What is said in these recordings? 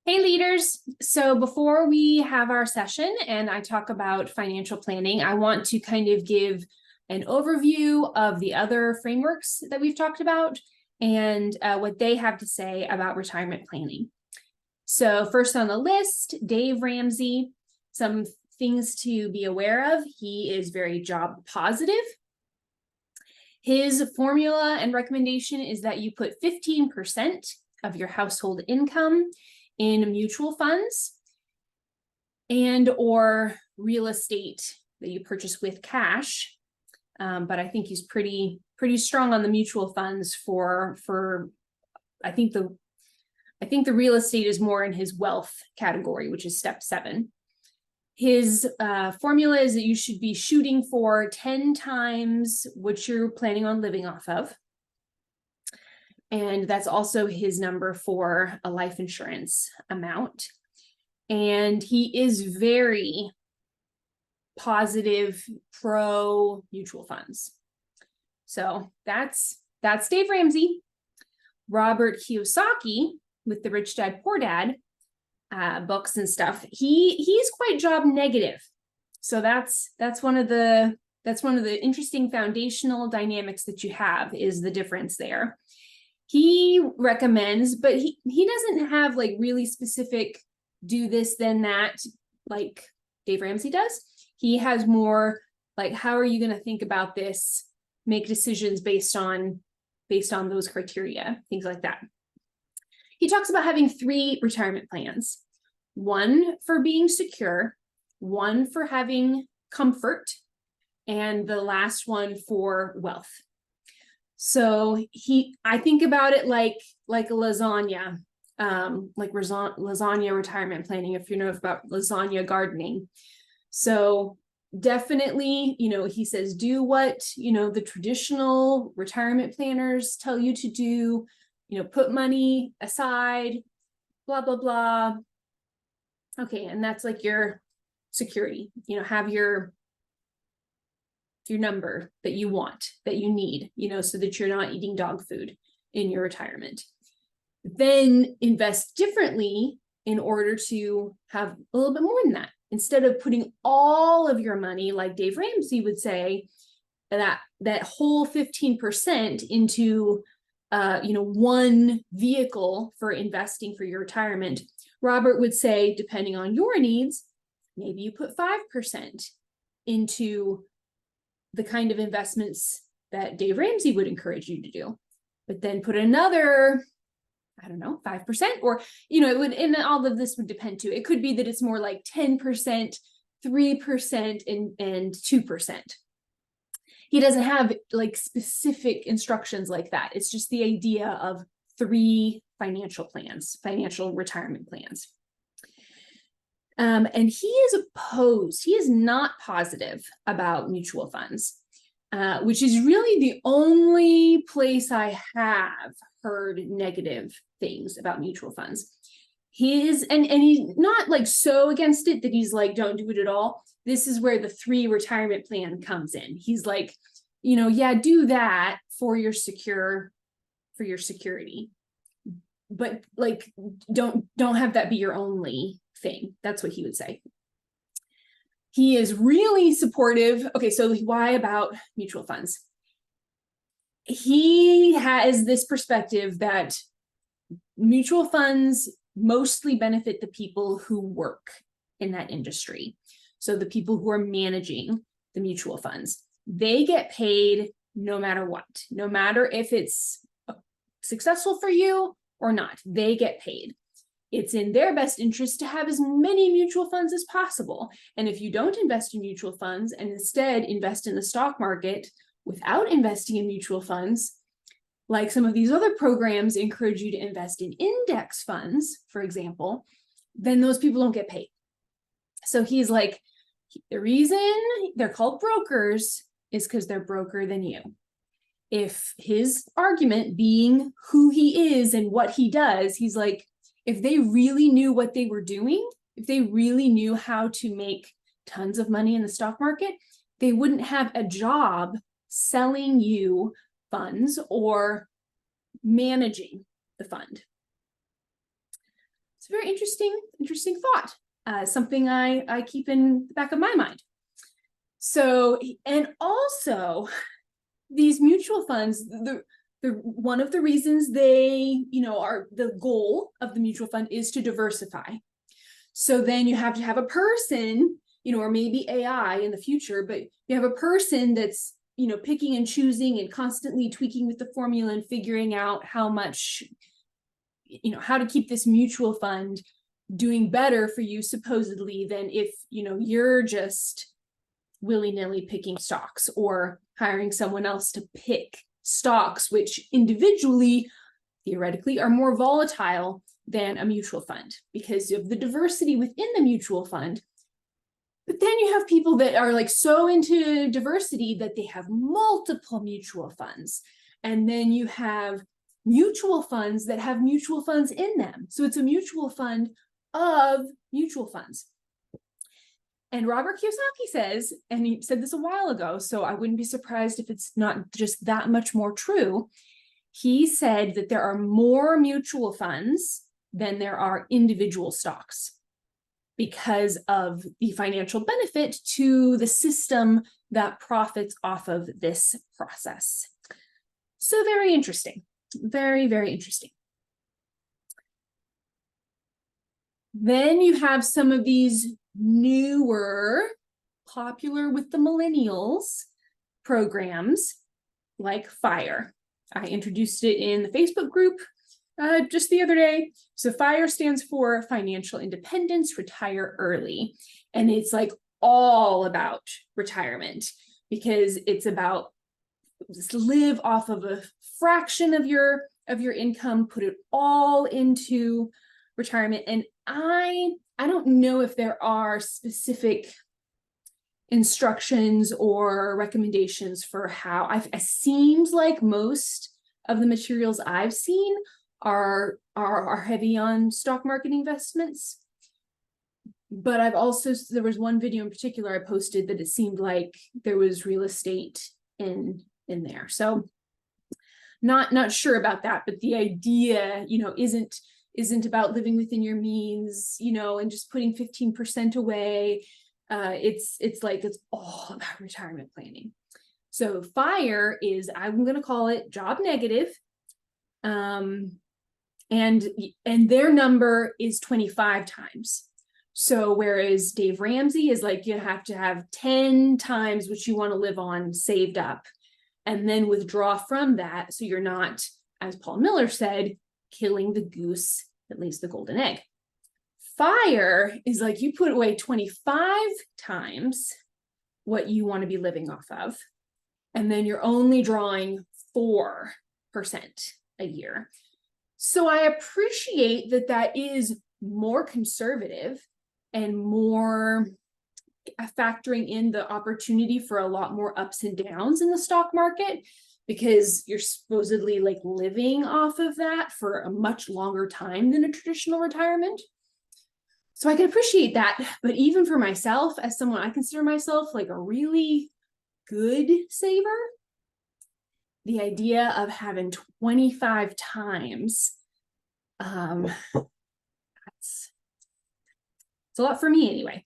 Hey leaders, so before we have our session and I talk about financial planning, I want to kind of give an overview of the other frameworks that we've talked about and what they have to say about retirement planning. So first on the list, Dave Ramsey, some things to be aware of. He is very job positive. His formula and recommendation is that you put 15% of your household income in mutual funds and or real estate that you purchase with cash. But I think he's pretty strong on the mutual funds for I think the real estate is more in his wealth category, which is step 7. His formula is that you should be shooting for 10 times what you're planning on living off of. And that's also his number for a life insurance amount. And he is very positive pro mutual funds. So that's Dave Ramsey. Robert Kiyosaki with the Rich Dad Poor Dad books and stuff. He's quite job negative. So that's one of the interesting foundational dynamics that you have, is the difference there. He recommends, but he doesn't have like really specific do this, then that, like Dave Ramsey does. He has more like, how are you going to think about this, make decisions based on those criteria, things like that. He talks about having 3 retirement plans, one for being secure, one for having comfort, and the last one for wealth. So I think about it like a lasagna, like lasagna retirement planning, if you know about lasagna gardening. So definitely, he says, do what, the traditional retirement planners tell you to do, put money aside, blah, blah, blah. Okay. And that's like your security, have your number that you want, that you need, so that you're not eating dog food in your retirement. Then invest differently in order to have a little bit more than that. Instead of putting all of your money, like Dave Ramsey would say, that whole 15% into one vehicle for investing for your retirement, Robert would say, depending on your needs, maybe you put 5% into the kind of investments that Dave Ramsey would encourage you to do, but then put another, 5%, or, it would, and all of this would depend too. It could be that it's more like 10%, 3%, and 2%. He doesn't have like specific instructions like that. It's just the idea of 3 financial retirement plans. And he is not positive about mutual funds, which is really the only place I have heard negative things about mutual funds. And he's not like so against it that he's like, don't do it at all. This is where the 3 retirement plan comes in. He's like, yeah, do that for your security, but like, don't have that be your only thing. That's what he would say. He is really supportive. Okay, so why about mutual funds? He has this perspective that mutual funds mostly benefit the people who work in that industry. So the people who are managing the mutual funds, they get paid no matter what, no matter if it's successful for you or not, they get paid. It's in their best interest to have as many mutual funds as possible. And if you don't invest in mutual funds and instead invest in the stock market without investing in mutual funds, like some of these other programs encourage you to invest in index funds, for example, then those people don't get paid. So he's like, the reason they're called brokers is because they're broker than you. If his argument being who he is and what he does, he's like, if they really knew what they were doing, if they really knew how to make tons of money in the stock market, they wouldn't have a job selling you funds or managing the fund. It's a very interesting thought. Something I keep in the back of my mind. So, and also these mutual funds, the one of the reasons they, are the goal of the mutual fund is to diversify. So then you have to have a person, or maybe AI in the future, but you have a person that's, picking and choosing and constantly tweaking with the formula and figuring out how much, how to keep this mutual fund doing better for you supposedly than if, you're just willy-nilly picking stocks or hiring someone else to pick stocks, which individually, theoretically, are more volatile than a mutual fund because of the diversity within the mutual fund. But then you have people that are like so into diversity that they have multiple mutual funds. And then you have mutual funds that have mutual funds in them. So it's a mutual fund of mutual funds. And Robert Kiyosaki says, and he said this a while ago, so I wouldn't be surprised if it's not just that much more true. He said that there are more mutual funds than there are individual stocks because of the financial benefit to the system that profits off of this process. So very interesting, very, very interesting. Then you have some of these newer, popular with the millennials programs like FIRE. I introduced it in the Facebook group just the other day. So FIRE stands for Financial Independence, Retire Early. And it's like all about retirement because it's about just live off of a fraction of your income, put it all into retirement. And I don't know if there are specific instructions or recommendations for how. It seems like most of the materials I've seen are heavy on stock market investments. But I've also, there was one video in particular I posted that it seemed like there was real estate in there. So not sure about that, but the idea, isn't about living within your means, and just putting 15% away. It's like, it's all about retirement planning. So FIRE is, I'm going to call it job negative. And their number is 25 times. So whereas Dave Ramsey is like, you have to have 10 times what you want to live on saved up and then withdraw from that. So you're not, as Paul Miller said, killing the goose that lays the golden egg. FIRE is like you put away 25 times what you want to be living off of, and then you're only drawing 4% a year. So I appreciate that is more conservative and more factoring in the opportunity for a lot more ups and downs in the stock market, because you're supposedly like living off of that for a much longer time than a traditional retirement. So I can appreciate that. But even for myself, as someone, I consider myself like a really good saver, the idea of having 25 times, it's a lot for me anyway.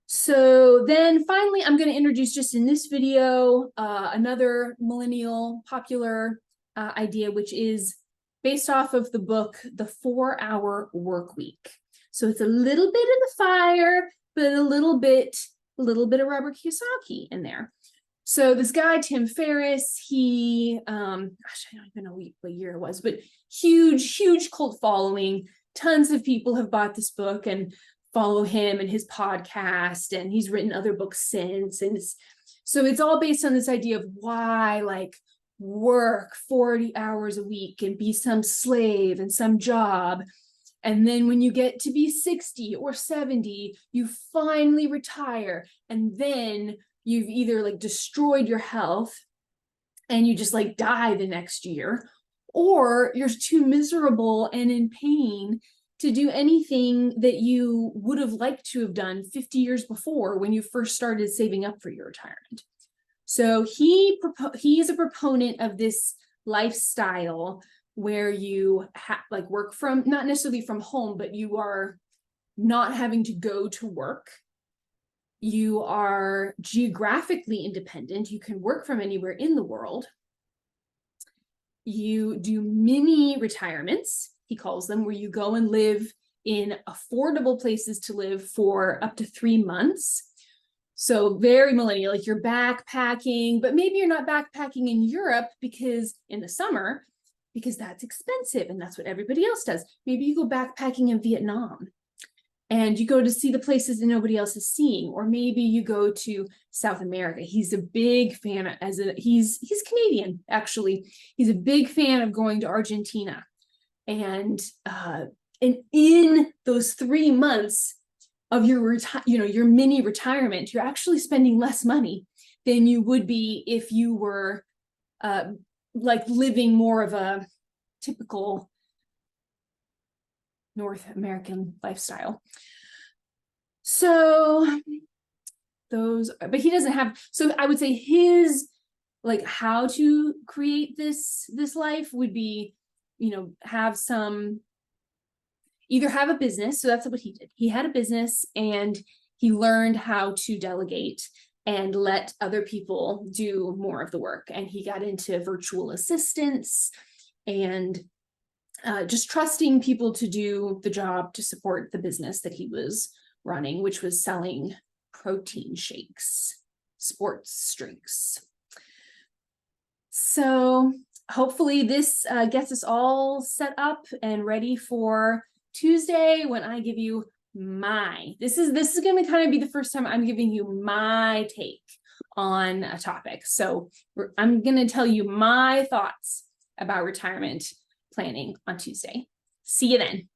So then finally, I'm going to introduce just in this video, another millennial popular idea, which is based off of the book, The 4-Hour Workweek. So it's a little bit of the FIRE, but a little bit of Robert Kiyosaki in there. So this guy, Tim Ferriss, he, gosh, I don't even know what year it was, but huge cult following. Tons of people have bought this book and follow him and his podcast, and he's written other books since. And so it's all based on this idea of why like work 40 hours a week and be some slave and some job. And then when you get to be 60 or 70, you finally retire. And then you've either like destroyed your health and you just like die the next year, or you're too miserable and in pain to do anything that you would have liked to have done 50 years before when you first started saving up for your retirement. So he is a proponent of this lifestyle where you like work from, not necessarily from home, but you are not having to go to work. You are geographically independent. You can work from anywhere in the world. You do mini retirements, he calls them, where you go and live in affordable places to live for up to 3 months. So very millennial, like you're backpacking, but maybe you're not backpacking in Europe because in the summer, because that's expensive and that's what everybody else does. Maybe you go backpacking in Vietnam and you go to see the places that nobody else is seeing, or maybe you go to South America. He's a big fan, he's Canadian, actually. He's a big fan of going to Argentina. And in those 3 months of your your mini retirement, you're actually spending less money than you would be if you were like living more of a typical North American lifestyle. So but he doesn't have, so I would say his, like, how to create this life would be, have some, either have a business. So that's what he did. He had a business and he learned how to delegate and let other people do more of the work. And he got into virtual assistants and just trusting people to do the job to support the business that he was running, which was selling protein shakes, sports drinks. So hopefully this gets us all set up and ready for Tuesday when I give you this is going to kind of be the first time I'm giving you my take on a topic. So I'm going to tell you my thoughts about retirement planning on Tuesday. See you then.